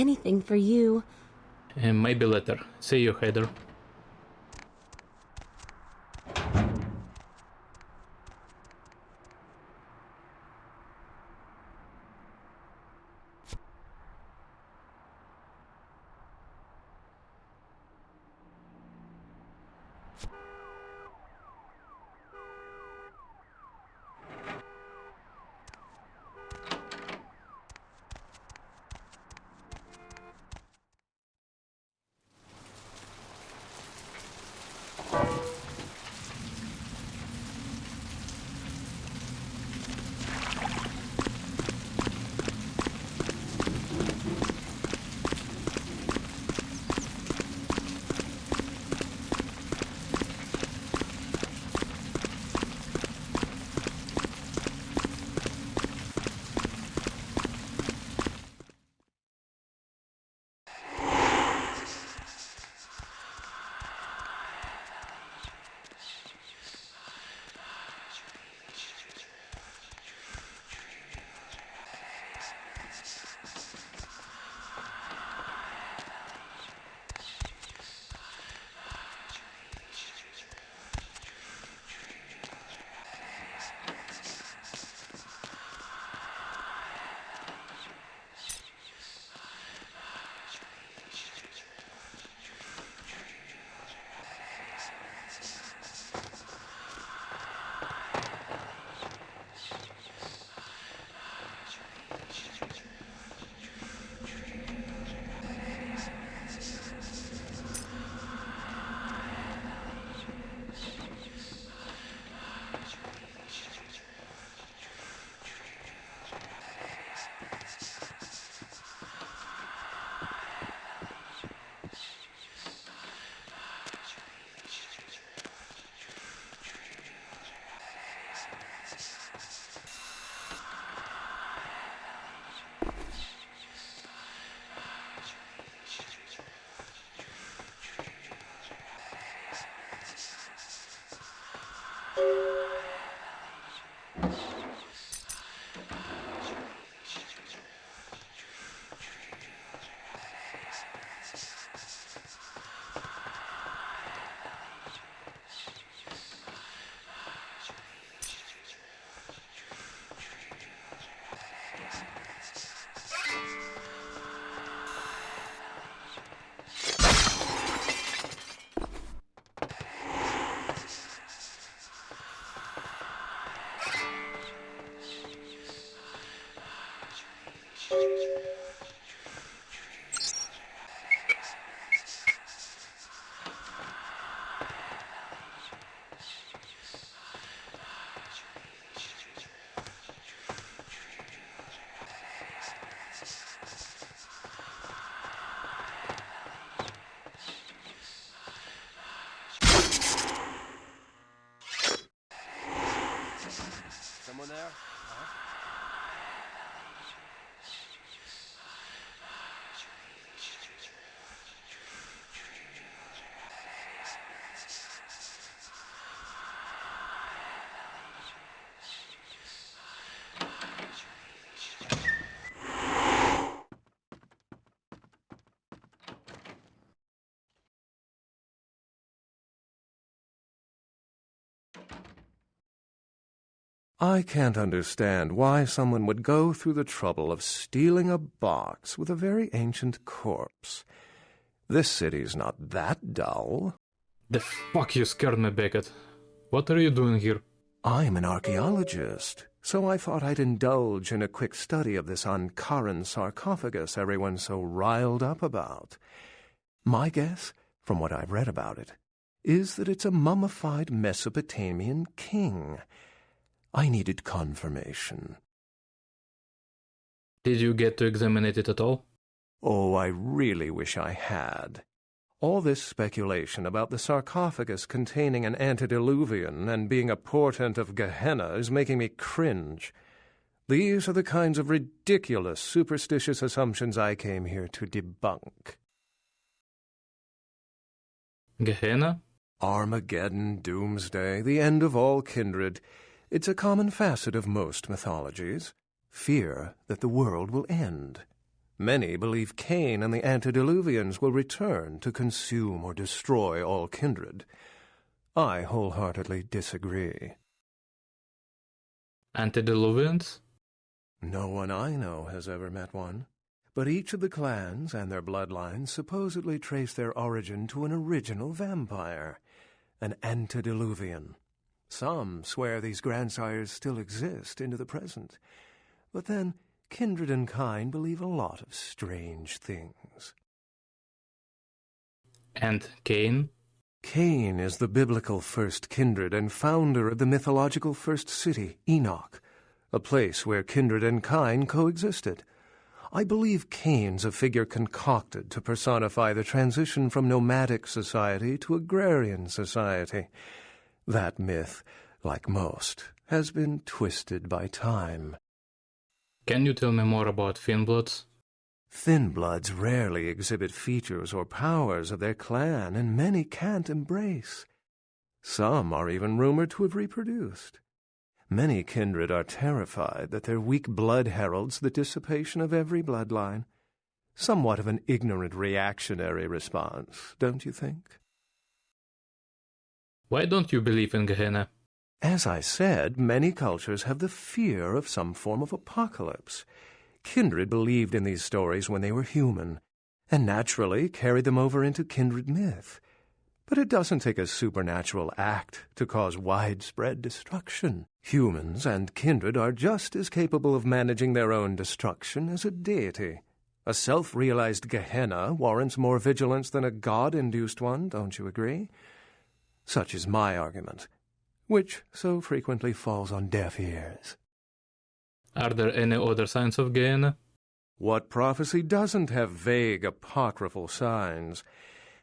anything for you. Maybe later. See you, Heather. Someone there? I can't understand why someone would go through the trouble of stealing a box with a very ancient corpse. This city's not that dull. The fuck you scared me, Beckett. What are you doing here? I'm an archaeologist, so I thought I'd indulge in a quick study of this Ankaran sarcophagus everyone's so riled up about. My guess, from what I've read about it, is that it's a mummified Mesopotamian king. I needed confirmation. Did you get to examine it at all? Oh, I really wish I had. All this speculation about the sarcophagus containing an antediluvian and being a portent of Gehenna is making me cringe. These are the kinds of ridiculous, superstitious assumptions I came here to debunk. Gehenna? Armageddon, doomsday, the end of all kindred. It's a common facet of most mythologies. Fear that the world will end. Many believe Cain and the antediluvians will return to consume or destroy all kindred. I wholeheartedly disagree. Antediluvians? No one I know has ever met one, but each of the clans and their bloodlines supposedly trace their origin to an original vampire, an antediluvian. Some swear these grandsires still exist into the present, but then kindred and kind believe a lot of strange things. And Cain? Cain is the biblical first kindred and founder of the mythological first city, Enoch, a place where kindred and kind coexisted. I believe Cain's a figure concocted to personify the transition from nomadic society to agrarian society. That myth, like most, has been twisted by time. Can you tell me more about Thinbloods? Thinbloods rarely exhibit features or powers of their clan, and many can't embrace. Some are even rumored to have reproduced. Many kindred are terrified that their weak blood heralds the dissipation of every bloodline. Somewhat of an ignorant reactionary response, don't you think? Why don't you believe in Gehenna? As I said, many cultures have the fear of some form of apocalypse. Kindred believed in these stories when they were human, and naturally carried them over into kindred myth. But it doesn't take a supernatural act to cause widespread destruction. Humans and kindred are just as capable of managing their own destruction as a deity. A self-realized Gehenna warrants more vigilance than a god-induced one, don't you agree? Such is my argument, which so frequently falls on deaf ears. Are there any other signs of Gehenna? What prophecy doesn't have vague apocryphal signs?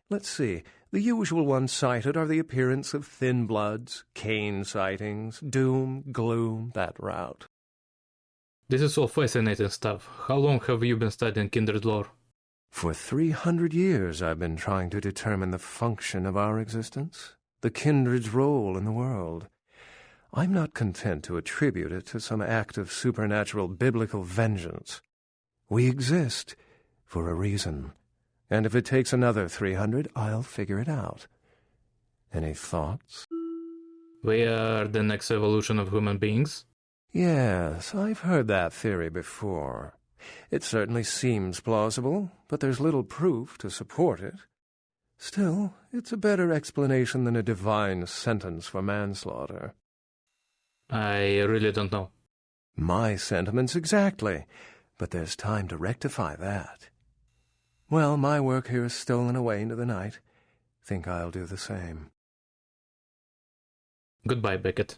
Let's see. The usual ones cited are the appearance of thin bloods, Cain sightings, doom, gloom, that route. This is all fascinating stuff. How long have you been studying kindred lore? For 300 years I've been trying to determine the function of our existence, the kindred's role in the world. I'm not content to attribute it to some act of supernatural biblical vengeance. We exist for a reason, and if it takes another 300, I'll figure it out. Any thoughts? We are the next evolution of human beings? Yes, I've heard that theory before. It certainly seems plausible, but there's little proof to support it. Still, it's a better explanation than a divine sentence for manslaughter. I really don't know. My sentiments exactly, but there's time to rectify that. Well, my work here is stolen away into the night. Think I'll do the same. Goodbye, Beckett.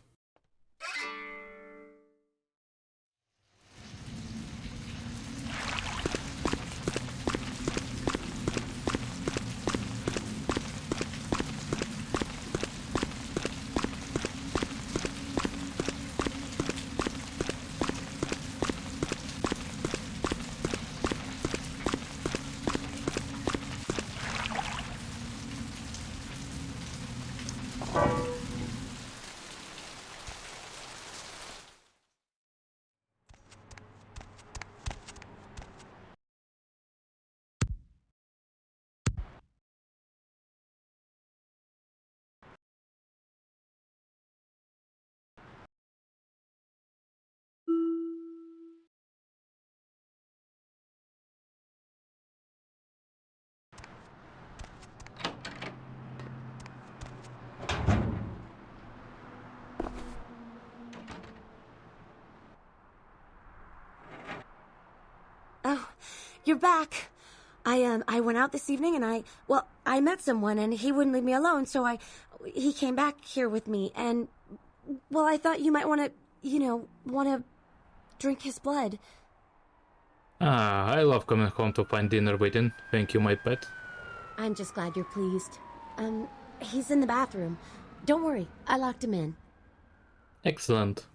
Oh, you're back. I went out this evening and I met someone and he wouldn't leave me alone, so he came back here with me and, well, I thought you might want to drink his blood. I love coming home to find dinner waiting. Thank you, my pet. I'm just glad you're pleased. He's in the bathroom. Don't worry, I locked him in. Excellent.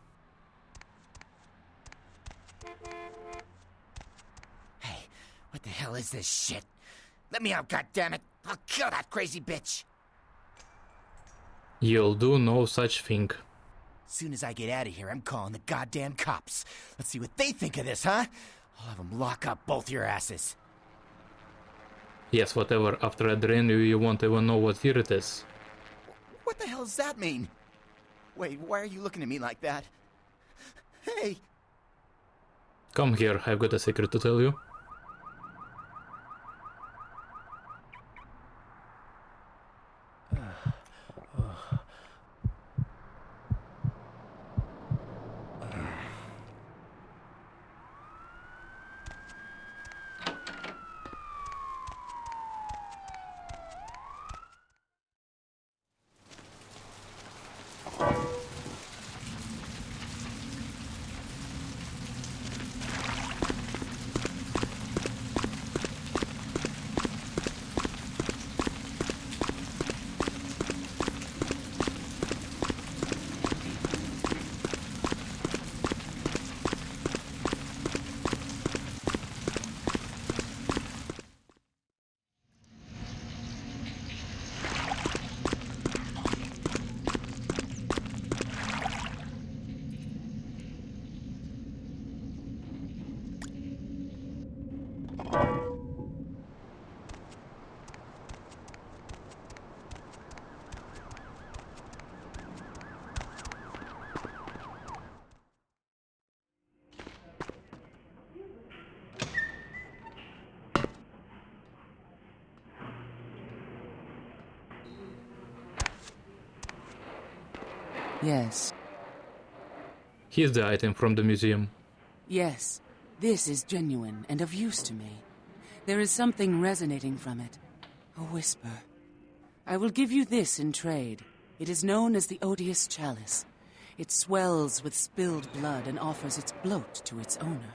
Hey, what the hell is this shit? Let me out, goddammit! I'll kill that crazy bitch! You'll do no such thing. Soon as I get out of here, I'm calling the goddamn cops. Let's see what they think of this, huh? I'll have them lock up both your asses. Yes, whatever. After I drain you, you won't even know what year it is. What the hell does that mean? Wait, why are you looking at me like that? Hey! Come here, I've got a secret to tell you. Yes. Here's the item from the museum. Yes. This is genuine and of use to me. There is something resonating from it. A whisper. I will give you this in trade. It is known as the Odious Chalice. It swells with spilled blood and offers its bloat to its owner.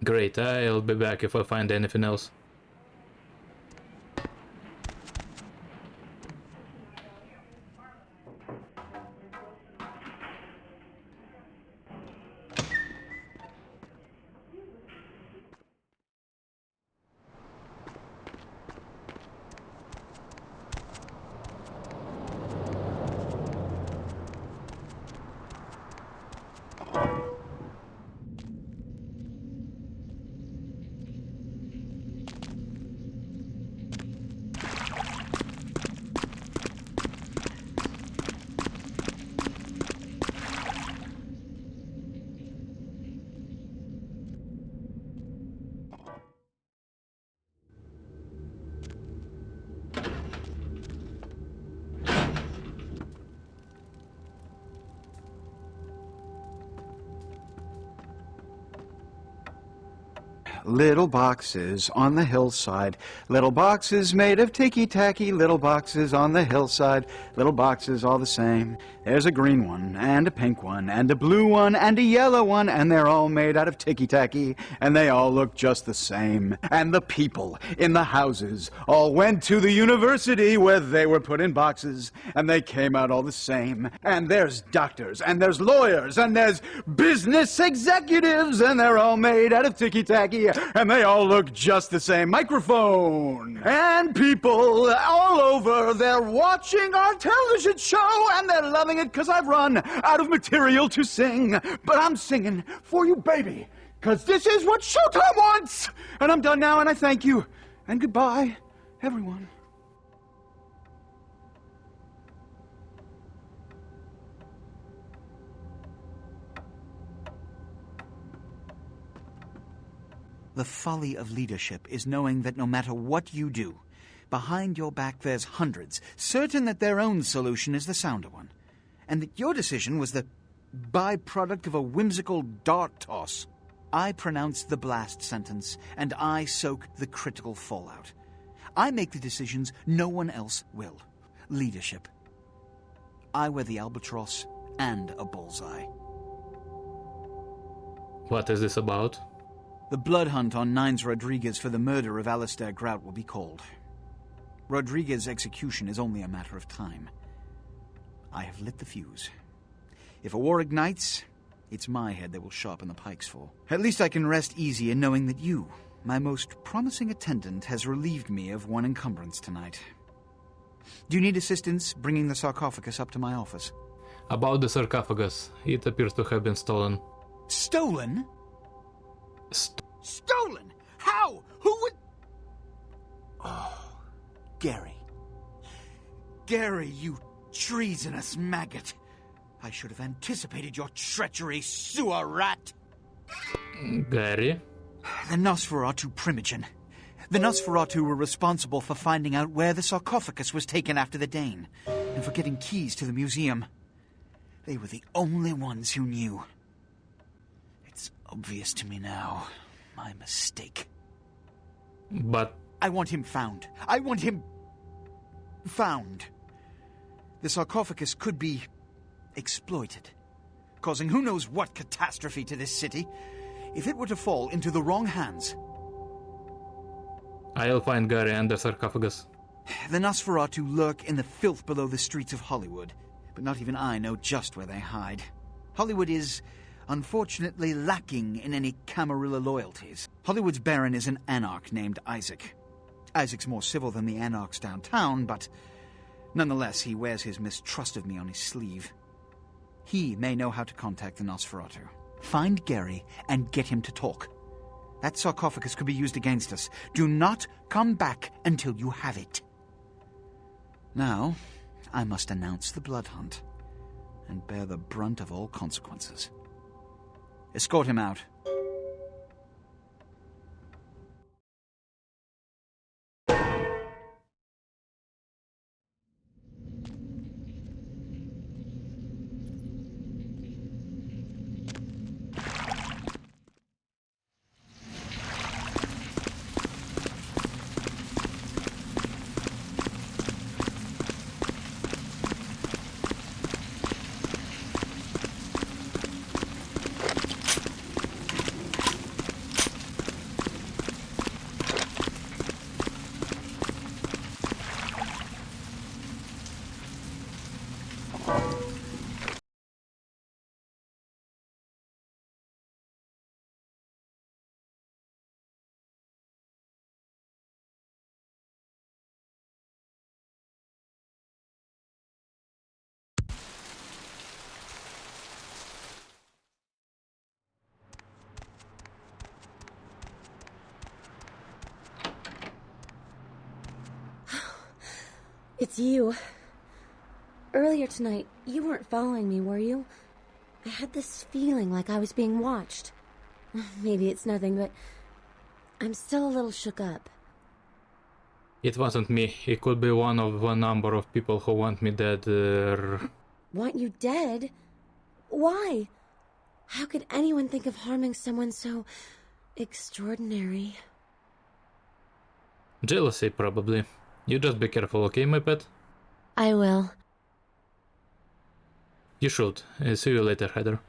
Great, I'll be back if I find anything else. Little boxes on the hillside, little boxes made of ticky-tacky, little boxes on the hillside, little boxes all the same. There's a green one, and a pink one, and a blue one, and a yellow one, and they're all made out of ticky-tacky, and they all look just the same. And the people in the houses all went to the university where they were put in boxes, and they came out all the same. And there's doctors, and there's lawyers, and there's business executives, and they're all made out of ticky-tacky, and they all look just the same. Microphone! And people all over, they're watching our television show, and they're loving it because I've run out of material to sing. But I'm singing for you, baby, because this is what Showtime wants! And I'm done now, and I thank you. And goodbye, everyone. The folly of leadership is knowing that no matter what you do, behind your back there's hundreds, certain that their own solution is the sounder one, and that your decision was the byproduct of a whimsical dart toss. I pronounce the blast sentence, and I soak the critical fallout. I make the decisions no one else will. Leadership. I wear the albatross and a bullseye. What is this about? The blood hunt on Nines Rodriguez for the murder of Alistair Grout will be called. Rodriguez's execution is only a matter of time. I have lit the fuse. If a war ignites, it's my head they will sharpen the pikes for. At least I can rest easy in knowing that you, my most promising attendant, has relieved me of one encumbrance tonight. Do you need assistance bringing the sarcophagus up to my office? About the sarcophagus, it appears to have been stolen. Stolen? Stolen? How? Who would... Oh, Gary. Gary, you treasonous maggot. I should have anticipated your treachery, sewer rat. Gary? The Nosferatu Primogen. The Nosferatu were responsible for finding out where the sarcophagus was taken after the Dane, and for getting keys to the museum. They were the only ones who knew. It's obvious to me now. My mistake. But... I want him found. I want him... found. The sarcophagus could be... exploited, causing who knows what catastrophe to this city. If it were to fall into the wrong hands... I'll find Gary and the sarcophagus. The Nosferatu lurk in the filth below the streets of Hollywood, but not even I know just where they hide. Hollywood is, unfortunately, lacking in any Camarilla loyalties. Hollywood's baron is an anarch named Isaac. Isaac's more civil than the anarchs downtown, but nonetheless he wears his mistrust of me on his sleeve. He may know how to contact the Nosferatu. Find Gary and get him to talk. That sarcophagus could be used against us. Do not come back until you have it. Now, I must announce the blood hunt and bear the brunt of all consequences. Escort him out. It's you. Earlier tonight, you weren't following me, were you? I had this feeling like I was being watched. Maybe it's nothing, but I'm still a little shook up. It wasn't me. It could be one of a number of people who want me dead. Want you dead? Why? How could anyone think of harming someone so extraordinary? Jealousy, probably. You just be careful, okay, my pet? I will. You should. See you later, Heather.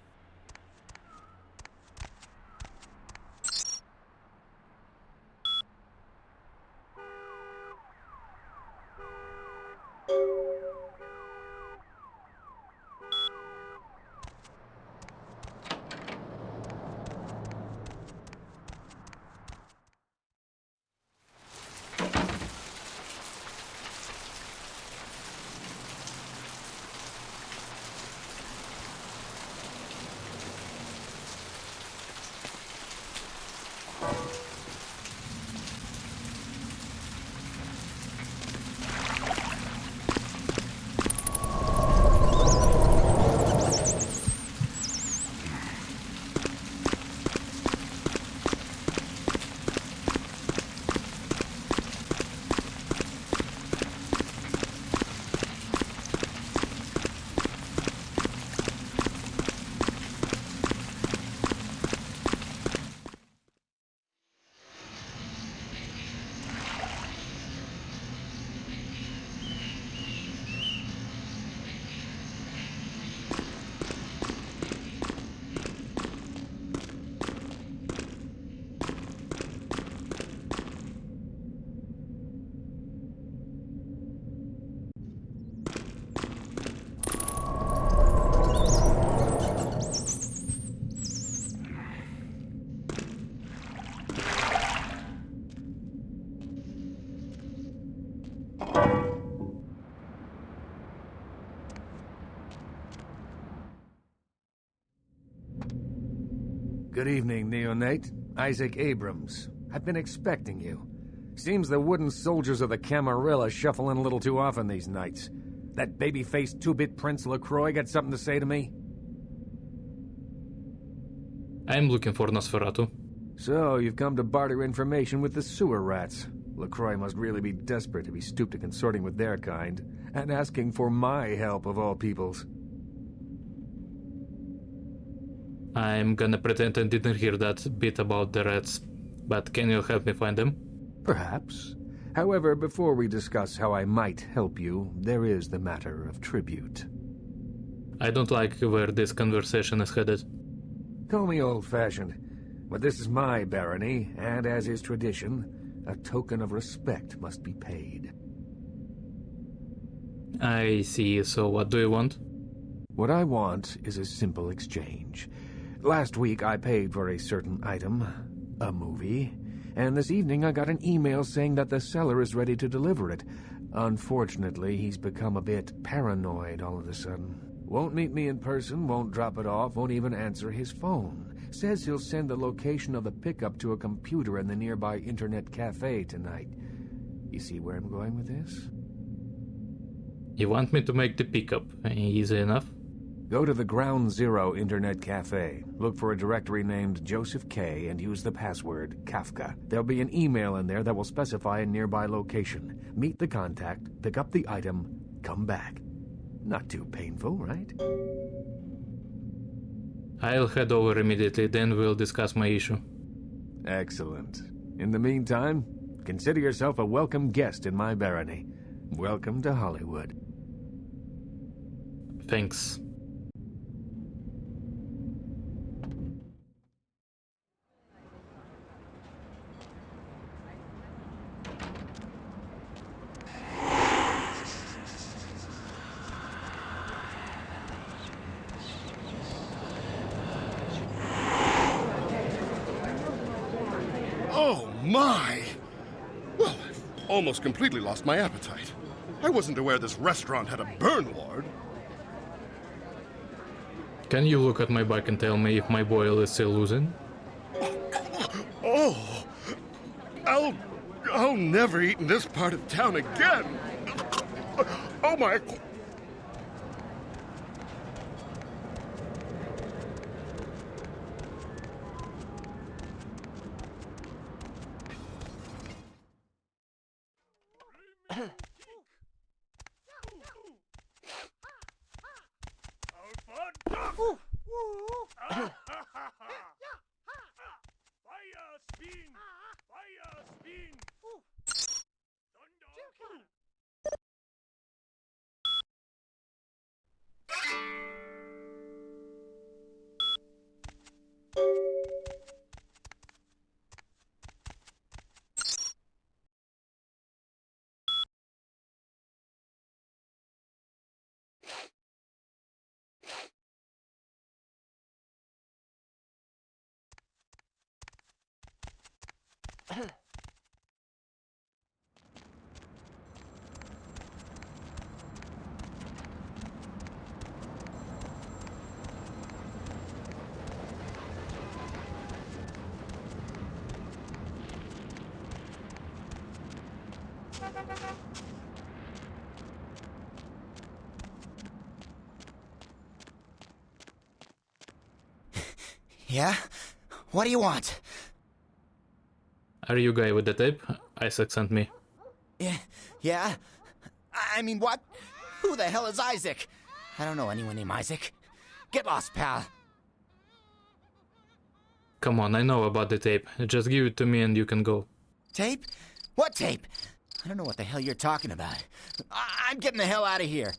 Good evening, neonate. Isaac Abrams. I've been expecting you. Seems the wooden soldiers of the Camarilla shuffle in a little too often these nights. That baby-faced two-bit Prince LaCroix got something to say to me? I'm looking for Nosferatu. So, you've come to barter information with the sewer rats. LaCroix must really be desperate if he stooped to consorting with their kind, and asking for my help of all peoples. I'm gonna pretend I didn't hear that bit about the rats, but can you help me find them? Perhaps. However, before we discuss how I might help you, there is the matter of tribute. I don't like where this conversation is headed. Call me old-fashioned, but this is my barony, and as is tradition, a token of respect must be paid. I see, so what do you want? What I want is a simple exchange. Last week I paid for a certain item, a movie, and this evening I got an email saying that the seller is ready to deliver it. Unfortunately, he's become a bit paranoid all of a sudden. Won't meet me in person, won't drop it off, won't even answer his phone. Says he'll send the location of the pickup to a computer in the nearby internet cafe tonight. You see where I'm going with this? You want me to make the pickup? Easy enough? Go to the Ground Zero Internet Cafe. Look for a directory named Joseph K. and use the password Kafka. There'll be an email in there that will specify a nearby location. Meet the contact, pick up the item, come back. Not too painful, right? I'll head over immediately, then we'll discuss my issue. Excellent. In the meantime, consider yourself a welcome guest in my barony. Welcome to Hollywood. Thanks. Oh, my! Well, I've almost completely lost my appetite. I wasn't aware this restaurant had a burn ward. Can you look at my back and tell me if my boil is still losing? Oh! I'll never eat in this part of town again! Oh, my... Yeah? What do you want? Are you guy with the tape? Isaac sent me. Yeah? I mean, what? Who the hell is Isaac? I don't know anyone named Isaac. Get lost, pal. Come on, I know about the tape. Just give it to me and you can go. Tape? What tape? I don't know what the hell you're talking about. I'm getting the hell out of here.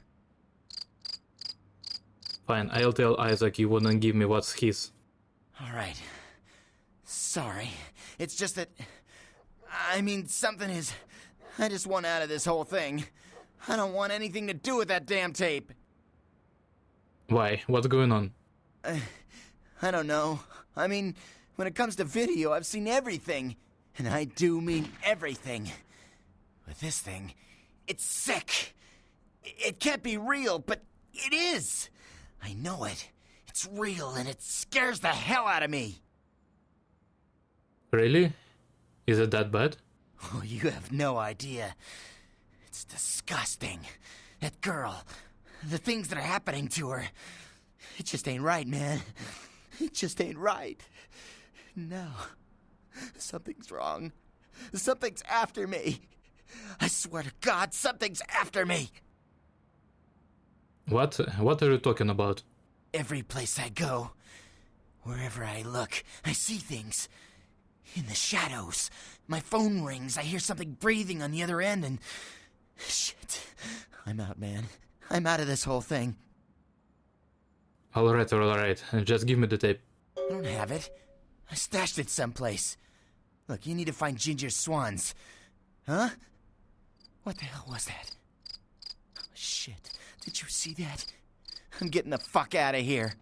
Fine, I'll tell Isaac you wouldn't give me what's his. All right. Sorry. It's just that... I mean, something is... I just want out of this whole thing. I don't want anything to do with that damn tape. Why? What's going on? I don't know. I mean, when it comes to video, I've seen everything. And I do mean everything. But this thing, it's sick. It can't be real, but it is. I know it. It's real, and it scares the hell out of me. Really? Is it that bad? Oh, you have no idea. It's disgusting. That girl, the things that are happening to her. It just ain't right, man. It just ain't right. No. Something's wrong. Something's after me. I swear to God, something's after me. What are you talking about? Every place I go, wherever I look, I see things. In the shadows. My phone rings, I hear something breathing on the other end, and... Shit. I'm out, man. I'm out of this whole thing. Alright. Just give me the tape. I don't have it. I stashed it someplace. Look, you need to find Ginger Swans. Huh? What the hell was that? Oh, shit. Did you see that? I'm getting the fuck out of here.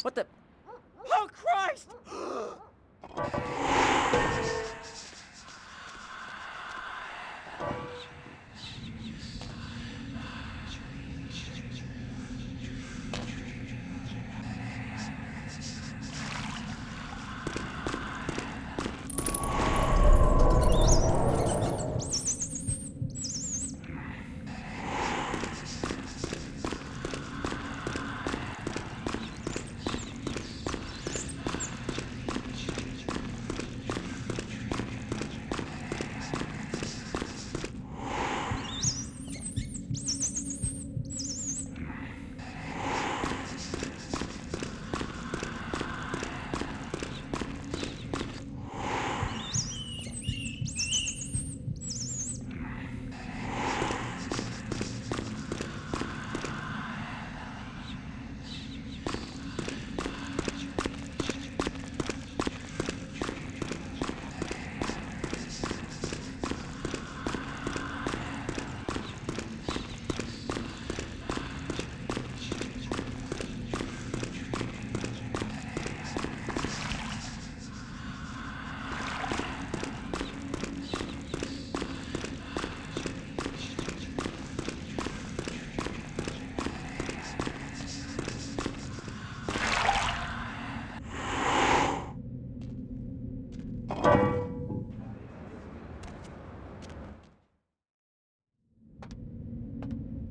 What the... Oh, Christ!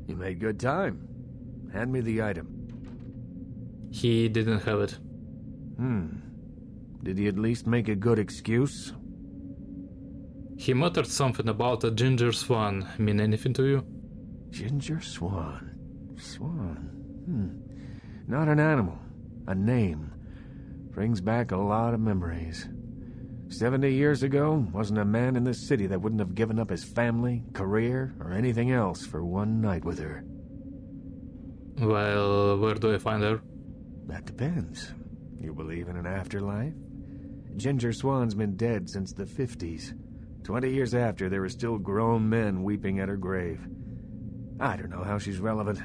You made good time. Hand me the item. He didn't have it. Did he at least make a good excuse? He muttered something about a ginger swan. Mean anything to you? Ginger Swan. Swan. Not an animal. A name. Brings back a lot of memories. 70 years ago, wasn't a man in this city that wouldn't have given up his family, career, or anything else for one night with her. Well, where do I find her? That depends. You believe in an afterlife? Ginger Swan's been dead since the 50s. 20 years after, there were still grown men weeping at her grave. I don't know how she's relevant,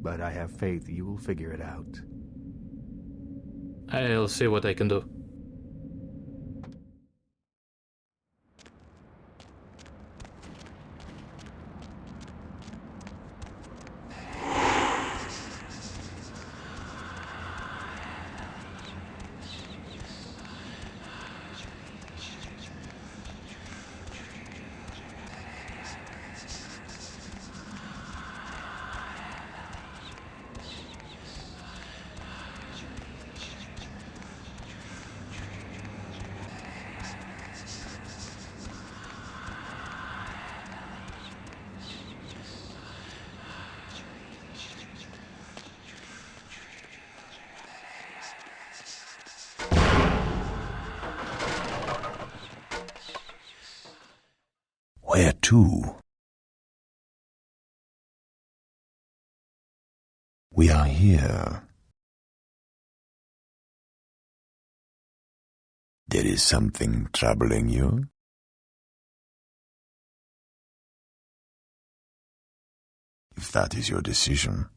but I have faith you will figure it out. I'll see what I can do. Where to? We are here. There is something troubling you? If that is your decision.